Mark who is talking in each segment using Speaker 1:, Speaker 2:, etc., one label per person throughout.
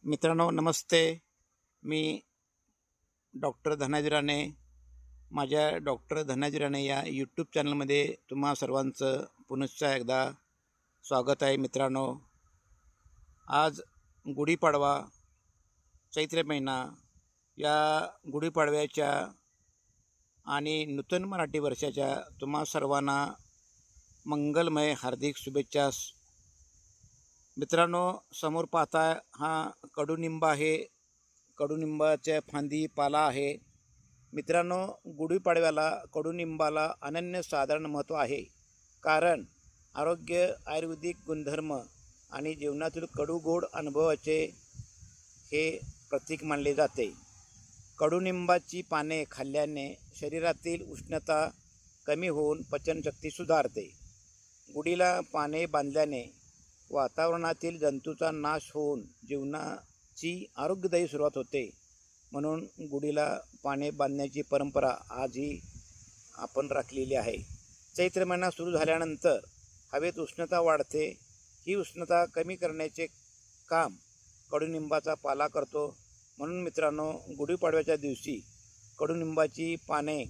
Speaker 1: मित्रांनो नमस्ते. मी डॉक्टर धनाजी राणे. माझ्या डॉक्टर धनाजी राणे या यूट्यूब चॅनलमध्ये तुम्हा सर्वांचं पुनश्च एकदा स्वागत आहे. मित्रांनो, आज गुढीपाडवा, चैत्र महिना, या गुढीपाडव्याच्या आणि नूतन मराठी वर्षाच्या तुम्हा सर्वांना मंगलमय हार्दिक शुभेच्छा. मित्रांनो, समोर पाहता हा कडुनिंब आहे. कडुनिंबाच्या फांदी पाला आहे. मित्रांनो, गुढीपाडव्याला कडुनिंबाला अनन्यसाधारण महत्त्व आहे. कारण आरोग्य, आयुर्वेदिक गुणधर्म आणि जीवनातील कडूगोड अनुभवाचे हे प्रतीक मानले जाते. कडुनिंबाची पाने खाल्ल्याने शरीरातील उष्णता कमी होऊन पचनशक्ती सुधारते. गुढीला पाने बांधल्याने वातावरणातील जंतूचा नाश होऊन जीवनाची आरोग्यदायी सुरुवात होते. म्हणून गुढीला पाने बांधण्याची परंपरा आजही आपण राखलेली आहे. चैत्र महिना सुरू झाल्यानंतर हवेत उष्णता वाढते. ही उष्णता कमी करण्याचे काम कडुनिंबाचा पाला करतो. म्हणून मित्रांनो, गुढीपाडव्याच्या दिवशी कडुनिंबाची पाने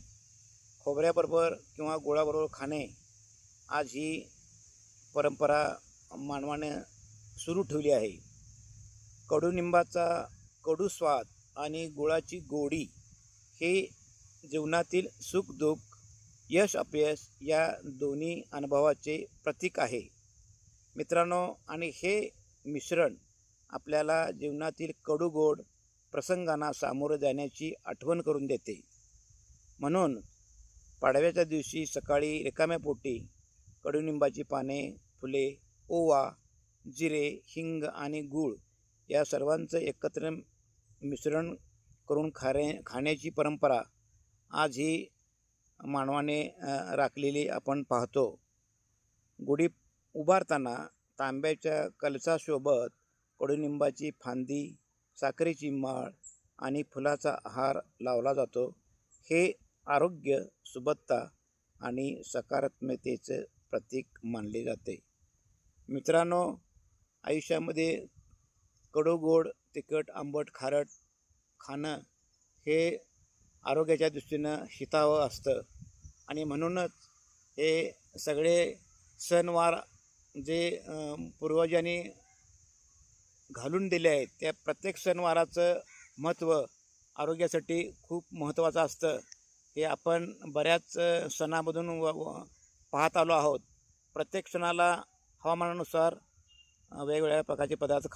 Speaker 1: खोबऱ्याबरोबर किंवा गुळाबरोबर खाणे आज ही परंपरा मानवाने सुरू ठेवली आहे. कडुनिंबाचा कडू स्वाद आणि गुळाची गोडी हे जीवनातील सुख दुःख, यश अपयश या दोन्ही अनुभवाचे प्रतीक आहे. मित्रांनो, आणि हे मिश्रण आपल्याला जीवनातील कडूगोड प्रसंगांना सामोरं जाण्याची आठवण करून देते. म्हणून पाडव्याच्या दिवशी सकाळी रिकाम्या पोटी कडुनिंबाची पाने, फुले, ओवा, जिरे, हिंग आणि गूळ या सर्वांचं एकत्र मिश्रण करून खाण्याची परंपरा आज ही मानवाने राखलेली आपण पाहतो. गुढी उभारताना तांब्याच्या कलशासोबत कडुनिंबाची फांदी, साखरेची माळ आणि फुलाचा हार लावला जातो. हे आरोग्य, सुबत्ता आणि सकारात्मकतेचं प्रतीक मानले जाते. मित्रांनो, आयुष्यामध्ये कडू, गोड, तिखट, आंबट, खारट खाणं हे आरोग्याच्या दृष्टीनं हितावं असतं. आणि म्हणूनच हे सगळे सणवार जे पूर्वजांनी घालून दिले आहेत, त्या प्रत्येक सणवाराचं महत्त्व आरोग्यासाठी खूप महत्त्वाचं असतं. हे आपण बऱ्याच सणामधून पाहत आलो आहोत. प्रत्येक सणाला हवामानानुसार वेगवेगळ्या प्रकारचे पदार्थ